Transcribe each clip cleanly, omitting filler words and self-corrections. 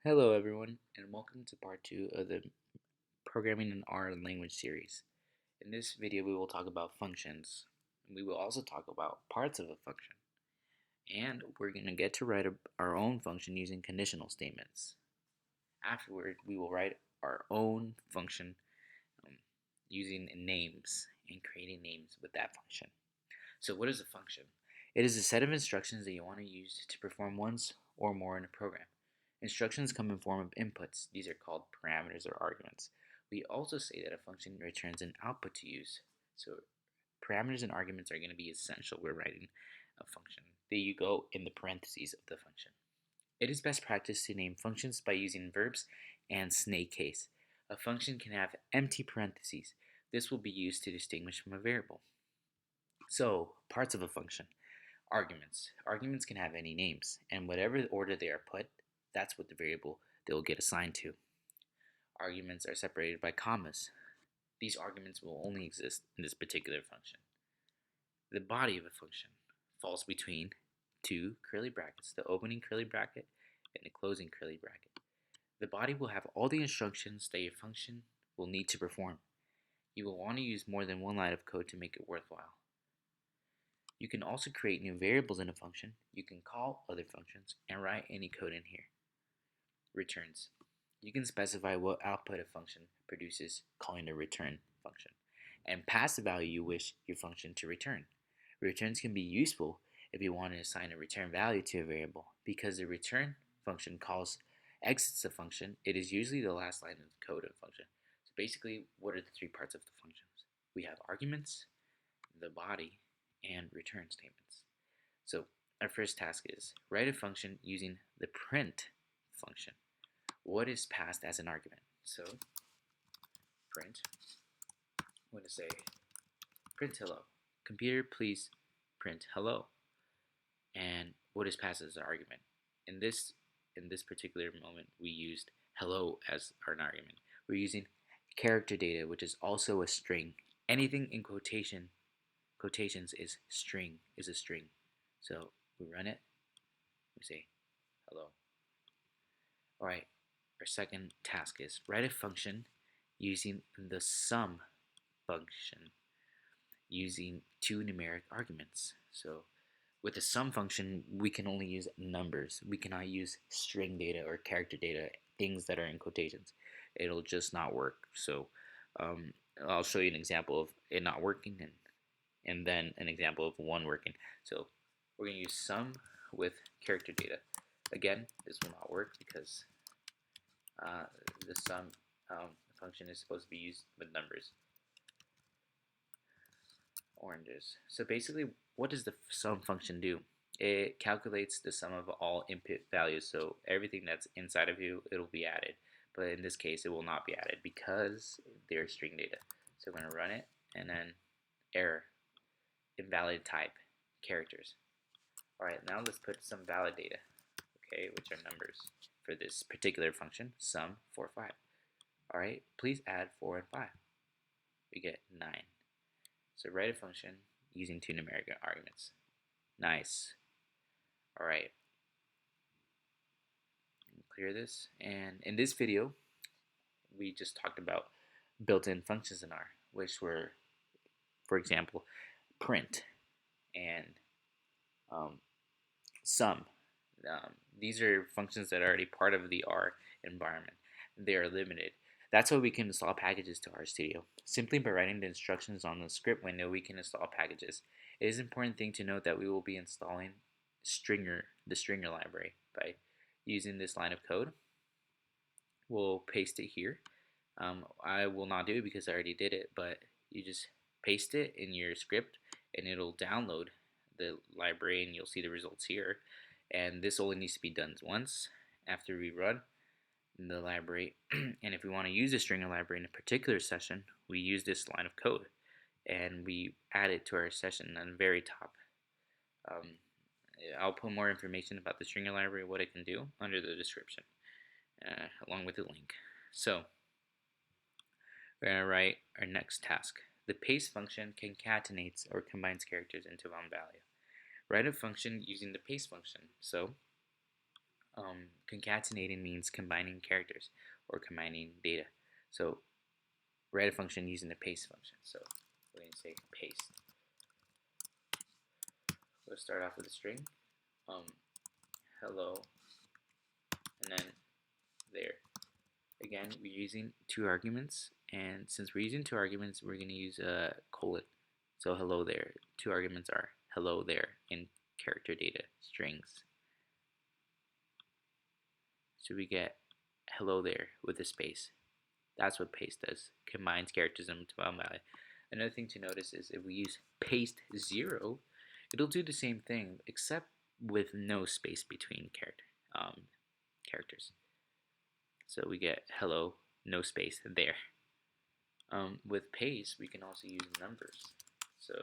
Hello, everyone, and welcome to part 2 of the Programming in R language series. In this video, we will talk about functions. We will also talk about parts of a function. And we're going to get to write our own function using conditional statements. Afterward, we will write our own function um, using names and creating names with that function. So what is a function? It is a set of instructions that you want to use to perform once or more in a program. Instructions come in form of inputs. These are called parameters or arguments. We also say that a function returns an output to use. So parameters and arguments are going to be essential when writing a function. There you go in the parentheses of the function. It is best practice to name functions by using verbs and snake case. A function can have empty parentheses. This will be used to distinguish from a variable. So, parts of a function. Arguments. Arguments can have any names, and whatever order they are put, that's what the variable they will get assigned to. Arguments are separated by commas. These arguments will only exist in this particular function. The body of a function falls between two curly brackets, the opening curly bracket and the closing curly bracket. The body will have all the instructions that your function will need to perform. You will want to use more than one line of code to make it worthwhile. You can also create new variables in a function. You can call other functions and write any code in here. Returns. You can specify what output a function produces, calling the return function, and pass the value you wish your function to return. Returns can be useful if you want to assign a return value to a variable. Because the return function exits the function, it is usually the last line of the code of the function. So basically, what are the three parts of the functions? We have arguments, the body, and return statements. So our first task is write a function using the print function. What is passed as an argument? So print, I'm going to say print hello. Computer, please print hello. And what is passed as an argument? In this particular moment, we used hello as our argument. We're using character data, which is also a string. Anything in quotations is a string. So we run it, we say hello. Alright, our second task is write a function using the sum function using two numeric arguments. So with the sum function, we can only use numbers. We cannot use string data or character data, things that are in quotations. It'll just not work. So I'll show you an example of it not working and then an example of one working. So we're going to use sum with character data. Again, this will not work because the sum function is supposed to be used with numbers. Oranges. So basically, what does the sum function do? It calculates the sum of all input values. So everything that's inside of you, it'll be added. But in this case, it will not be added because they're string data. So we're going to run it and then error, invalid type, characters. Alright, now let's put some valid data, okay, which are numbers for this particular function, sum 4, 5. Alright, please add 4 and 5. We get 9. So write a function using two numeric arguments. Nice. Alright. Clear this. And in this video, we just talked about built-in functions in R, which were, for example, print and sum. These are functions that are already part of the R environment. They are limited. That's why we can install packages to RStudio. Simply by writing the instructions on the script window, we can install packages. It is an important thing to note that we will be installing the stringer library by using this line of code. We'll paste it here. I will not do it because I already did it, but you just paste it in your script and it'll download the library and you'll see the results here. And this only needs to be done once after we run the library. And if we want to use the stringer library in a particular session, we use this line of code and we add it to our session on the very top. I'll put more information about the stringer library, what it can do, under the description, along with the link. So we're going to write our next task. The paste function concatenates or combines characters into one value. Write a function using the paste function. So Concatenating means combining characters or combining data. So write a function using the paste function. So we're going to say paste. We'll start off with a string, hello, and then there. Again, we're using 2 arguments, and since we're using 2 arguments, we're going to use a colon. So hello there. 2 arguments are hello there in character data strings. So we get hello there with a space. That's what paste does. Combines characters into one value. Another thing to notice is if we use paste 0, it'll do the same thing except with no space between characters. So we get hello, no space there. With paste, we can also use numbers. So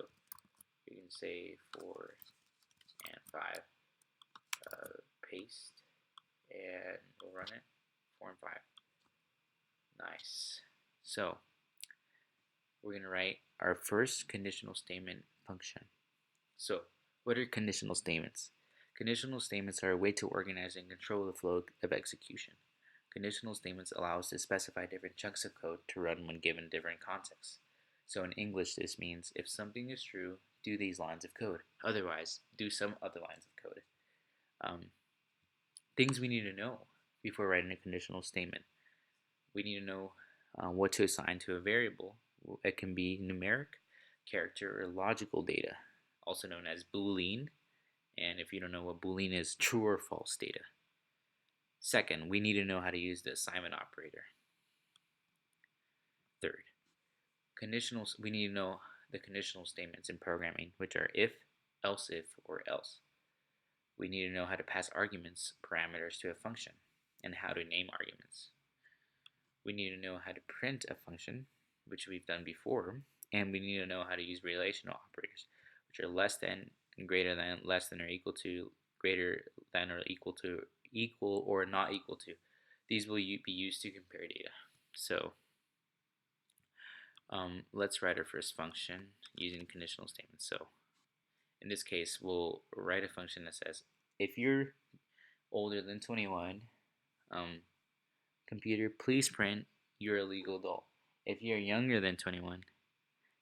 we can say 4 and 5, paste, and we'll run it, 4 and 5. Nice. So we're going to write our first conditional statement function. So what are conditional statements? Conditional statements are a way to organize and control the flow of execution. Conditional statements allow us to specify different chunks of code to run when given different contexts. So in English, this means if something is true, do these lines of code. Otherwise, do some other lines of code. Things we need to know before writing a conditional statement. We need to know what to assign to a variable. It can be numeric, character, or logical data, also known as Boolean. And if you don't know what Boolean is, true or false data. Second, we need to know how to use the assignment operator. Third, we need to know the conditional statements in programming, which are if, else if, or else. We need to know how to pass arguments, parameters to a function, and how to name arguments. We need to know how to print a function, which we've done before, and we need to know how to use relational operators, which are less than and greater than, less than or equal to, greater than or equal to, equal or not equal to. These will be used to compare data. So let's write our first function using conditional statements. So in this case, we'll write a function that says, if you're older than 21, computer, please print you're a legal adult. If you're younger than 21,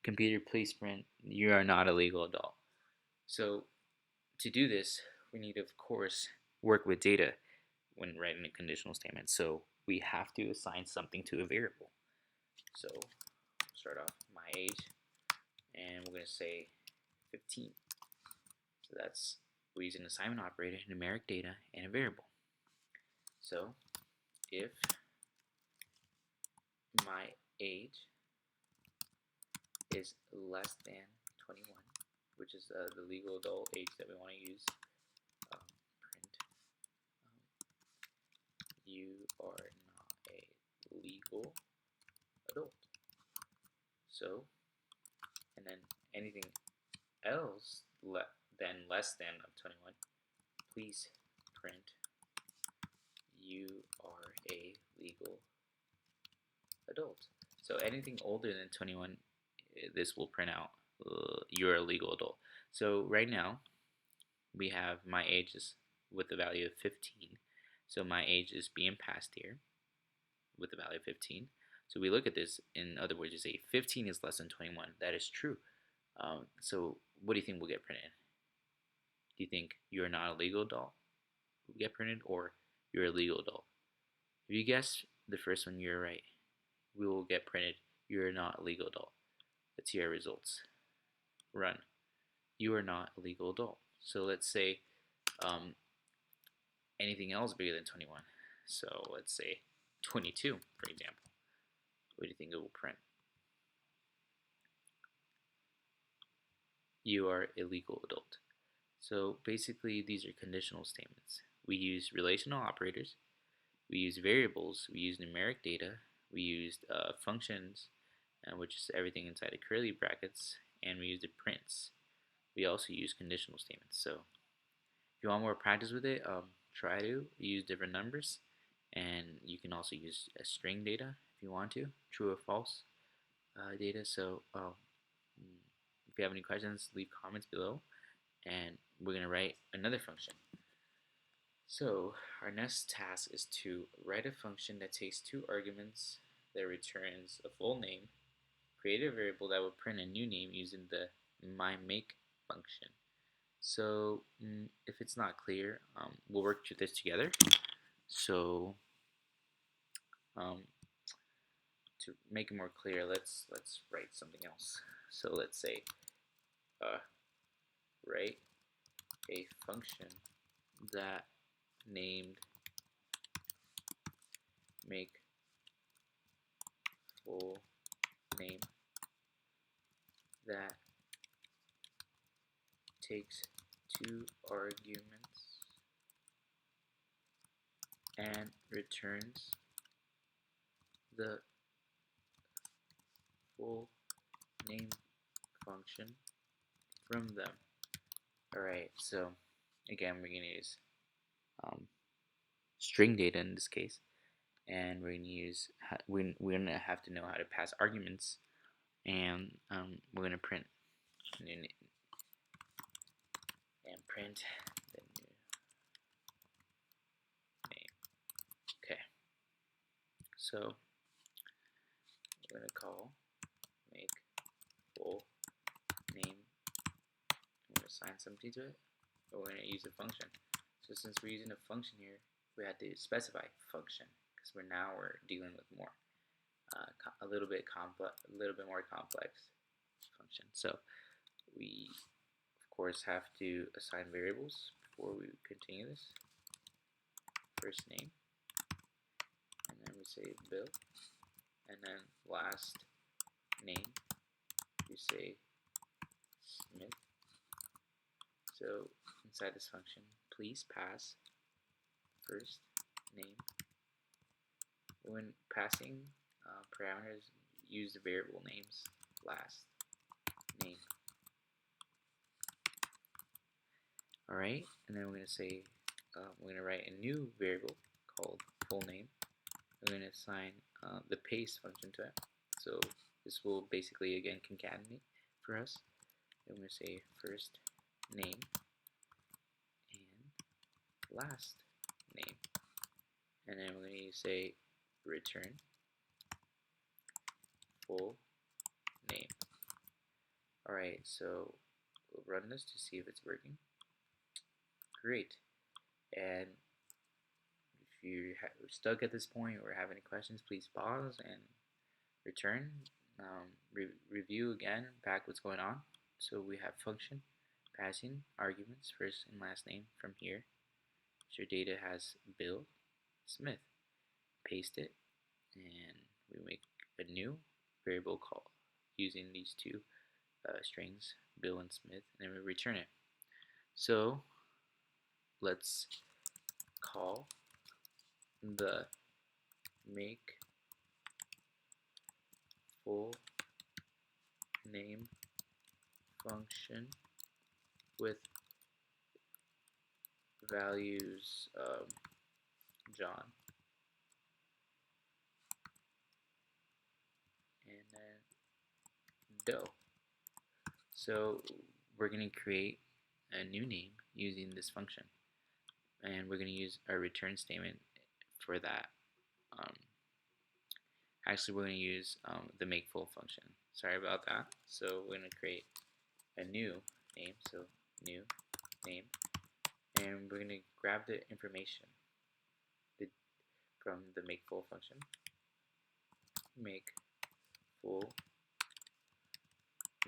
computer, please print you are not a legal adult. So to do this, we need to, of course, work with data when writing a conditional statement. So we have to assign something to a variable. So start off my age, and we're going to say 15. So that's, we're using an assignment operator, numeric data, and a variable. So if my age is less than 21, which is the legal adult age that we want to use, print you are not a legal adult. So, and then anything else than less than of 21, please print you are a legal adult. So anything older than 21, this will print out you're a legal adult. So right now we have my age is with the value of 15. So my age is being passed here with the value of 15. So we look at this, in other words, you say 15 is less than 21. That is true. So what do you think will get printed? Do you think you're not a legal adult will get printed, or you're a legal adult? If you guess the first one, you're right. We will get printed you're not a legal adult. Let's see our results. Run. You are not a legal adult. So let's say anything else bigger than 21. So let's say 22, for example. What do you think it will print? You are a legal adult. So basically, these are conditional statements. We use relational operators, we use variables, we use numeric data, we used functions, which is everything inside the curly brackets, and we use the prints. We also use conditional statements. So if you want more practice with it, try to use different numbers, and you can also use string data if you want to, true or false data. So if you have any questions, leave comments below, and we're going to write another function. So our next task is to write a function that takes two arguments that returns a full name, create a variable that will print a new name using the myMake function. So if it's not clear, we'll work through this together. So to make it more clear, let's write something else. So let's say write a function that named make full name that takes two arguments and returns the full name function from them. Alright, so again, we're going to use string data in this case, and we're going to use we're going to have to know how to pass arguments, and we're going to print new name and print the new name. Okay, so we're going to call make full name. I'm going to assign something to it, but we're going to use a function. So since we're using a function here, we have to specify function because we're dealing with more a little bit more complex function. So we of course have to assign variables before we continue this. First name, and then we say Bill, and then last name we say Smith. So inside this function, please pass first name. When passing parameters, use the variable names last name. Alright, and then we're going to say we're going to write a new variable called full name. We're going to assign the paste function to it. So this will basically again concatenate for us. And we're going to say first name and last name, and then we're going to say return full name. Alright, so we'll run this to see if it's working. Great. And if you're stuck at this point or have any questions, please pause and return. Review again back what's going on. So we have function passing arguments first and last name from here. So your data has Bill, Smith. Paste it, and we make a new variable call using these two strings, Bill and Smith, and then we return it. So let's call the make full name function with values John and then Doe. So we're going to create a new name using this function, and we're going to use our return statement for that. Actually, we're going to use the make full function. Sorry about that. So we're going to create a new name, so new name, and we're going to grab the information from the make full function. Make full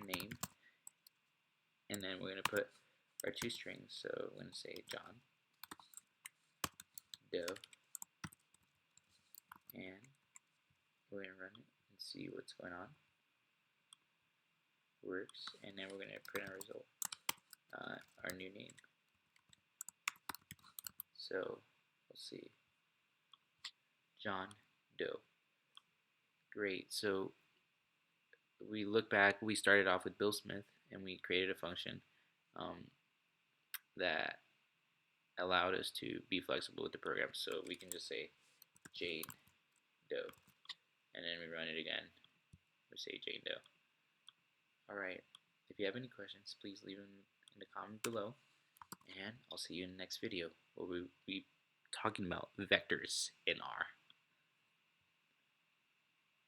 name, and then we're going to put our two strings. So we're going to say John, Doe, and we're going to run it and see what's going on. Works, and then we're going to print our result, our new name. So let's see, John Doe. Great. So we look back, we started off with Bill Smith, and we created a function that allowed us to be flexible with the program. So we can just say Jane Doe, and then we run it again. We say Jane Doe. Alright, if you have any questions, please leave them in the comment below, and I'll see you in the next video where we talking about vectors in R.